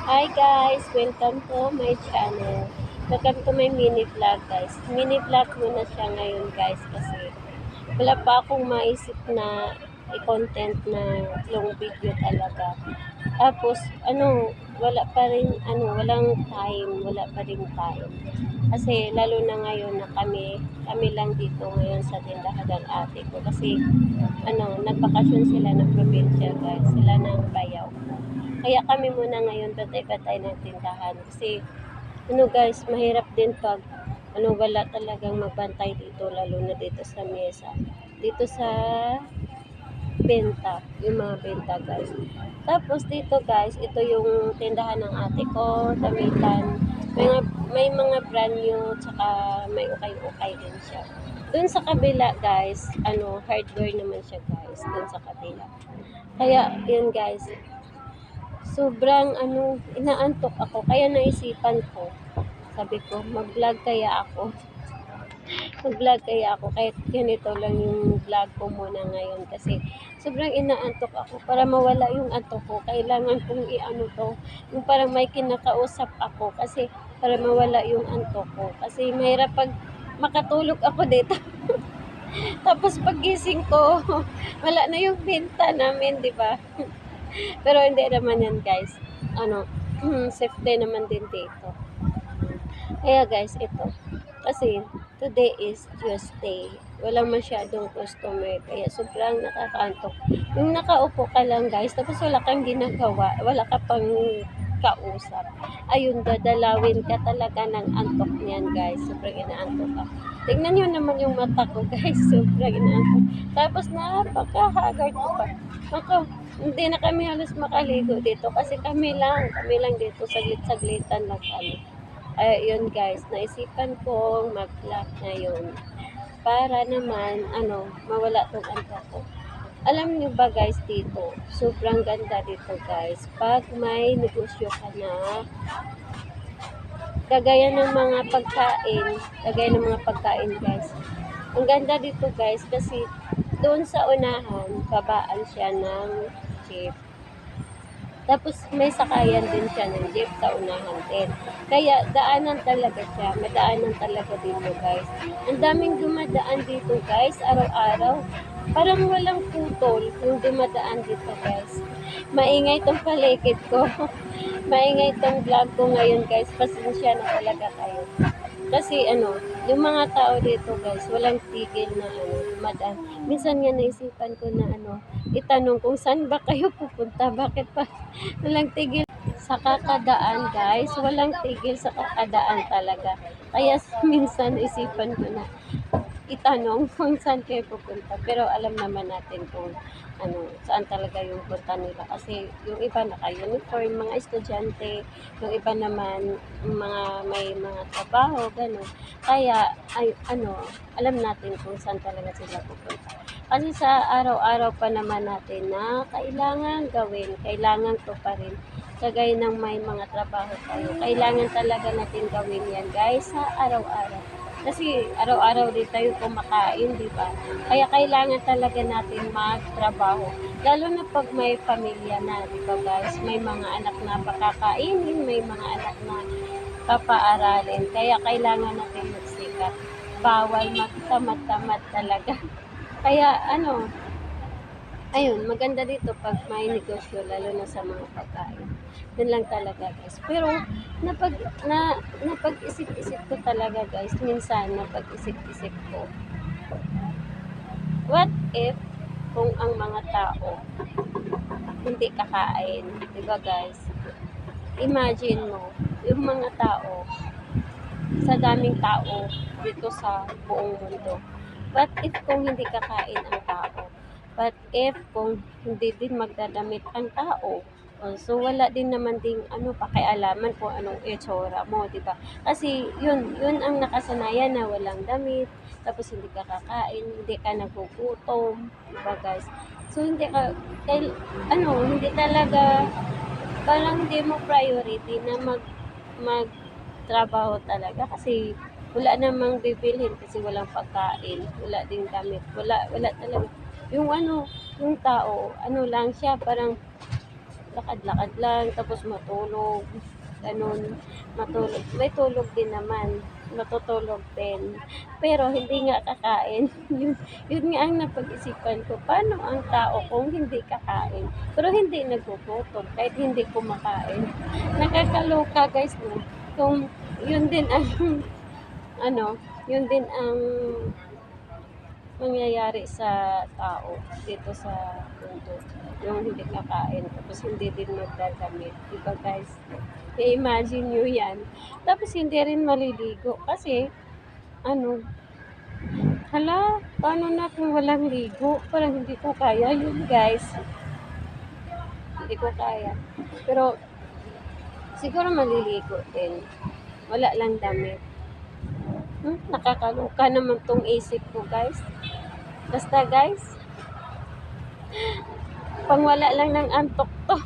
Hi guys! Welcome to my channel. Welcome to my mini vlog guys. Mini vlog muna siya ngayon guys kasi wala pa akong maisip na i-content na long video talaga. Tapos wala pa rin walang time, wala pa rin time. Kasi lalo na ngayon na kami lang dito ngayon sa tindahan ng ate ko kasi nagbakasyon sila ng probinsya guys, sila ng Bayaw. Kaya kami muna ngayon batay-batay ng tindahan kasi guys, mahirap din pag wala talagang magbantay dito lalo na dito sa mesa. Dito sa benta, yung mga benta guys. Tapos dito guys, ito yung tindahan ng ate ko, damitan. May mga brand new, tsaka may ukay-ukay din siya. Doon sa kabila guys, hardware naman siya guys, doon sa kabila. Kaya yun guys, sobrang inaantok ako. Kaya naisipan ko, sabi ko, mag-vlog kaya ako. Mag-vlog kaya ako. Kahit ganito lang yung vlog ko muna ngayon. Kasi sobrang inaantok ako. Para mawala yung antok ko, kailangan kong to. Yung parang may kinakausap ako. Kasi para mawala yung antok ko. Kasi mahirap pag makatulog ako dito. Tapos pagising ko, wala na yung benta namin, di ba? Pero hindi naman yan guys. Safety naman din dito. Kaya guys, ito. Kasi today is Tuesday. Wala masyadong customer. Kaya sobrang nakakaantok. Yung nakaupo ka lang guys, tapos wala kang ginagawa, wala ka pang kausap. Ayun, dadalawin ka talaga ng antok niyan guys. Sobrang inaantok ka. Tingnan nyo naman yung mata ko guys. Sobrang inaantok. Tapos napaka-haggard ko pa. Hindi na kami halos makaligo dito kasi kami lang dito saglit-saglitan lang kami. Ay, yun guys, naisipan kong mag-vlog ngayon para naman mawala tong antok ko. Alam niyo ba guys dito, sobrang ganda dito guys. Pag may negosyo ka na, kagaya ng mga pagkain guys. Ang ganda dito guys kasi doon sa unahan, babaan siya ng jeep. Tapos may sakayan din siya ng jeep sa unahan din. Kaya daanan talaga siya, madaanan talaga dito guys. Ang daming dumadaan dito guys, araw-araw. Parang walang putol yung dumadaan dito guys. Maingay tong paligid ko. Maingay tong vlog ko ngayon guys. Pasensya na talaga kayo. Kasi yung mga tao dito guys, walang tigil na dumadaan. Minsan nga naisipan ko na itanong kung saan ba kayo pupunta, bakit pa walang tigil sa kakadaan guys, walang tigil sa kakadaan talaga. Kaya minsan isipan ko na itanong kung saan kayo pupunta. Pero alam naman natin kung saan talaga yung punta nila. Kasi yung iba naka-uniform, mga estudyante, yung iba naman may mga trabaho, gano'n. Kaya alam natin kung saan talaga sila pupunta. Kasi sa araw-araw pa naman natin na kailangan gawin, kailangan to pa rin. Kagaya ng may mga trabaho tayo, kailangan talaga natin gawin yan guys sa araw-araw. Kasi araw-araw din tayo kumakain, di ba? Kaya kailangan talaga natin magtrabaho. Lalo na pag may pamilya na, di ba guys? May mga anak na pakakainin, may mga anak na papaaralin. Kaya kailangan natin magsikap. Bawal magtamad-tamad talaga. Kaya ayun, maganda dito pag may negosyo, lalo na sa mga pagkain. Yun lang talaga guys. Pero napag-isip-isip ko talaga guys, minsan napag-isip-isip ko, what if kung ang mga tao hindi kakain, di ba guys? Imagine mo, yung mga tao, sa daming tao dito sa buong mundo, what if kung hindi kakain ang tao? What if kung hindi din magdadamit ang tao? So wala din naman ding pakialaman kung anong itsura mo, di ba? Kasi yun ang nakasanayan na walang damit, tapos hindi ka kakain, hindi ka nagugutom, di ba guys? So hindi talaga, parang hindi mo priority na magtrabaho talaga kasi wala namang bibilhin kasi walang pagkain, wala ding damit, wala talaga. Yung yung tao, lang siya, parang lakad-lakad lang, tapos matulog, ganun, matulog. May tulog din naman, matutulog din. Pero hindi nga kakain. Yun nga ang napag-isipan ko, paano ang tao kung hindi kakain? Pero hindi nagugutom, kahit hindi kumakain. Nakakaloka guys, no? Kung yun din ang, ano, yun din ang mangyayari sa tao dito sa mundo. Yung hindi kakain, tapos hindi din magdadamit. Diba guys? I-imagine nyo yan. Tapos hindi rin maliligo. Kasi, ano, hala, paano na kung walang ligo? Parang hindi ko kaya yun guys. Hindi ko kaya. Pero, siguro maliligo din. Wala lang damit. Nakakaloka naman tong isip ko guys. Basta guys, pang wala lang ng antok to.